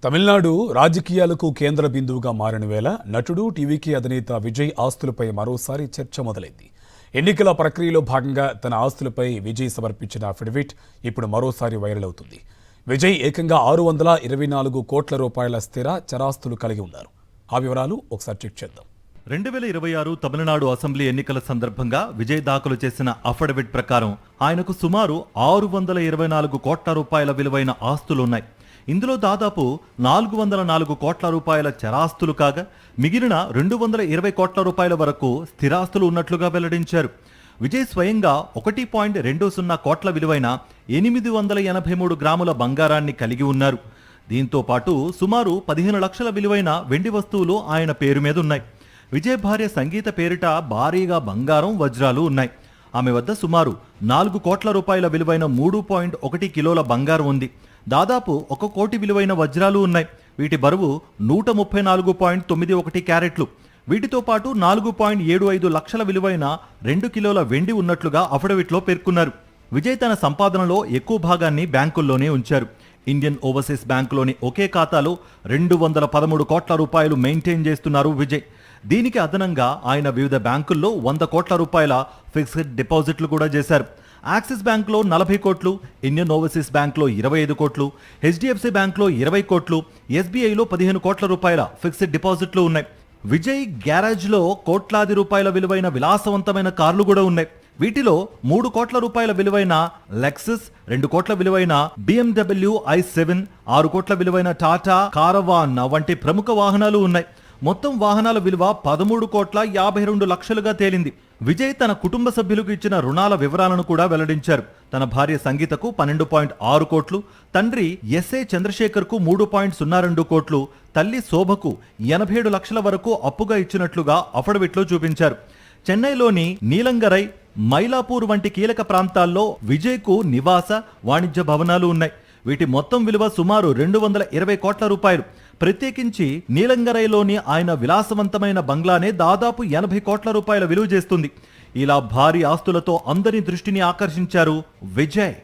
తమిళనాడు రాజకీయాలకు కేంద్ర బిందువుగా మారిన వేళ నటుడు టీవీకి అధినేత విజయ్ ఆస్తులపై మరోసారి చర్చ మొదలైంది. ఎన్నికల ప్రక్రియలో భాగంగా తన ఆస్తులపై విజయ్ సమర్పించిన అఫిడవిట్ ఇప్పుడు మరోసారి వైరల్ అవుతుంది. విజయ్ ఏకంగా 624 కోట్ల రూపాయల స్థిర చరాస్తులు కలిగి ఉన్నారు. ఆ వివరాలు ఒకసారి చెక్ చేద్దాం. 2026 తమిళనాడు అసెంబ్లీ ఎన్నికల సందర్భంగా విజయ్ దాఖలు చేసిన అఫిడవిట్ ప్రకారం ఆయనకు సుమారు 624 కోట్ల రూపాయల విలువైన ఆస్తులున్నాయి. ఇందులో దాదాపు 404 కోట్ల రూపాయల చరాస్తులు కాగా మిగిలిన 220 కోట్ల రూపాయల వరకు స్థిరాస్తులు ఉన్నట్లుగా వెల్లడించారు. విజయ్ స్వయంగా 1.20 కోట్ల విలువైన 883 గ్రాముల బంగారాన్ని కలిగి ఉన్నారు. దీంతో పాటు సుమారు 15 లక్షల విలువైన వెండి వస్తువులు ఆయన పేరు మీద ఉన్నాయి. విజయ్ భార్య సంగీత పేరిట భారీగా బంగారం, వజ్రాలు ఉన్నాయి. ఆమె వద్ద సుమారు 4 కోట్ల రూపాయల విలువైన 3.1 కిలోల బంగారం ఉంది. దాదాపు 1 కోటి విలువైన వజ్రాలు ఉన్నాయి. వీటి బరువు 134.91 క్యారెట్లు. వీటితో పాటు 4.75 లక్షల విలువైన 2 కిలోల వెండి ఉన్నట్లుగా అఫిడవిట్లో పేర్కొన్నారు. విజయ్ తన సంపాదనలో ఎక్కువ భాగాన్ని బ్యాంకుల్లోనే ఉంచారు. ఇండియన్ ఓవర్సీస్ బ్యాంకులోని ఒకే ఖాతాలో 213 కోట్ల రూపాయలు మెయింటైన్ చేస్తున్నారు విజయ్. దీనికి అదనంగా ఆయన వివిధ బ్యాంకుల్లో 100 కోట్ల రూపాయల ఫిక్స్డ్ డిపాజిట్లు కూడా చేశారు. యాక్సిస్ బ్యాంక్లో 40 కోట్లు, ఇండియన్ ఓవర్సీస్ బ్యాంక్లో 25 కోట్లు, హెచ్డిఎఫ్సి బ్యాంక్లో 20 కోట్లు, ఎస్బీఐలో 15 కోట్ల రూపాయల ఫిక్స్డ్ డిపాజిట్లు ఉన్నాయి. విజయ్ గ్యారేజ్లో కోట్లాది రూపాయల విలువైన విలాసవంతమైన కార్లు కూడా ఉన్నాయి. వీటిలో 3 కోట్ల రూపాయల విలువైన లెక్సస్, 2 కోట్ల విలువైన BMW i7, 6 కోట్ల విలువైన టాటా కారవాన్ వంటి ప్రముఖ వాహనాలు ఉన్నాయి. మొత్తం వాహనాల విలువ 13 కోట్ల 52 లక్షలుగా తేలింది. విజయ్ తన కుటుంబ సభ్యులకు ఇచ్చిన రుణాల వివరాలను కూడా వెల్లడించారు. తన భార్య సంగీతకు 12.6 కోట్లు, తండ్రి ఎస్ఏ చంద్రశేఖర్కు 3.02 కోట్లు, తల్లి శోభకు 87 లక్షల వరకు అప్పుగా ఇచ్చినట్లుగా అఫిడవిట్లో చూపించారు. చెన్నైలోని నీలంగరై, మైలాపూర్ వంటి కీలక ప్రాంతాల్లో విజయ్కు నివాస, వాణిజ్య భవనాలు ఉన్నాయి. వీటి మొత్తం విలువ సుమారు 220 కోట్ల రూపాయలు. ప్రత్యేకించి నీలంగరైలోని ఆయన విలాసవంతమైన బంగ్లానే దాదాపు 80 కోట్ల రూపాయల విలువ చేస్తుంది. ఇలా భారీ ఆస్తులతో అందరి దృష్టిని ఆకర్షించారు విజయ్.